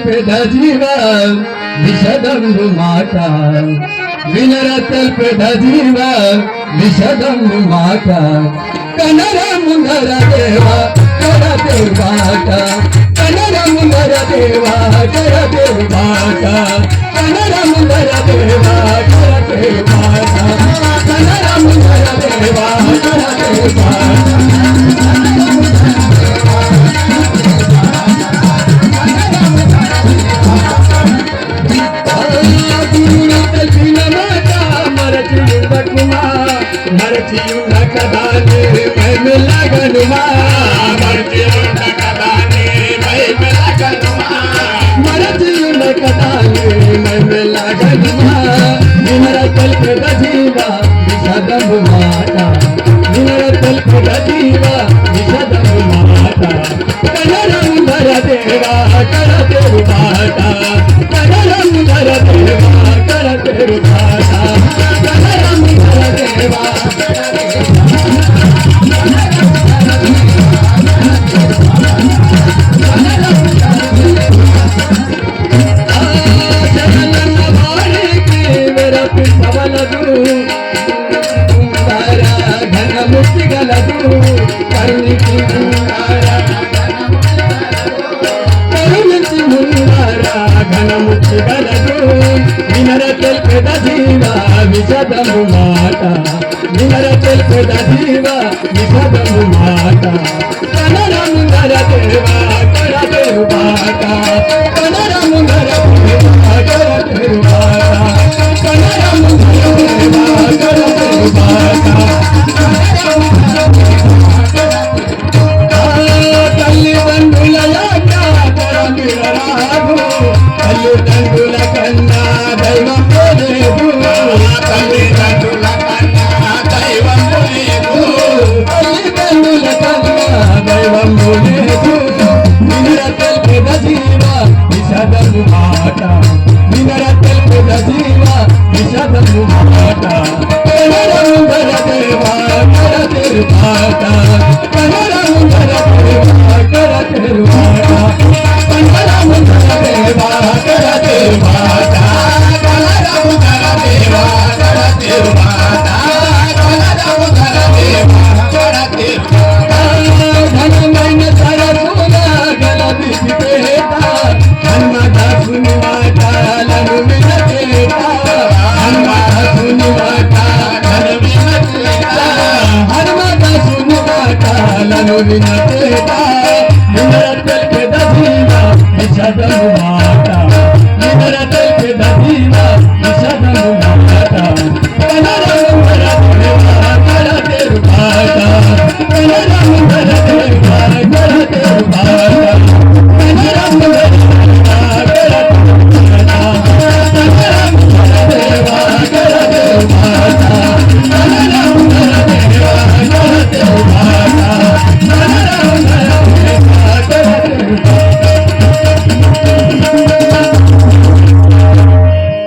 తెలిపేద జీవ విషదము మాట వినర తెలిపేద జీవ విషదము మాట కనర ముందర దేవ కరతే బాట కనర ముందర దేవ కరతే బాట కనర ముందర దేవ కరతే బాట కనర ముందర దేవ కరతే బాట మరచియున్న కదాని మైమెలగనుమా మరచియున్న కదాని మైమెలగనుమా మరచియున్న కదాని మైమెలగనుమా నినర తల్పద జీవ విషదము మాట నినర తల్పద జీవ విషదము మాట కనరముందర దేవా కరతేరు బాట కనరముందర దేవా కరతేరు బాట కనరముందర దేవా వినర తెల్పెద జీవ విషదము మాట వినర తెల్పెద జీవ విషదము మాట కనరముందర దేవ కరతేరు బాట కనరముందర దేవ కరతేరు బాట కనరముందర దేవ కరతేరు బాట తల్లిదండ్రుల తల్లిదండ్రుల కన్నా దైవం లేదు తల్లిదండ్రుల కన్నా దైవం లేదు తల్లిదండ్రుల కన్నా దైవం లేదు నినర తెల్పెద జీవ విషదము మాట నినర తెల్పెద జీవ విషదము మాట కనరముందర దేవ కరతేరు బాట కనరముందర దేవ కరతేరు బాట కనరముందర దేవ కరతేరు బాట కనరముందర దేవ కరతేరు బాట కనరముందర దేవ కరతేరు బాట ఘనమైన సరసుల గలబిసిపేట హనుమదాసుని మాటలను వినచేట హనుమదాసుని మాటలను వినచేట హనుమదాసుని మాటలను వినచేట నినర తెల్పెద జీవ విషదము మాట నినర తెల్పెద జీవ విషదము మాట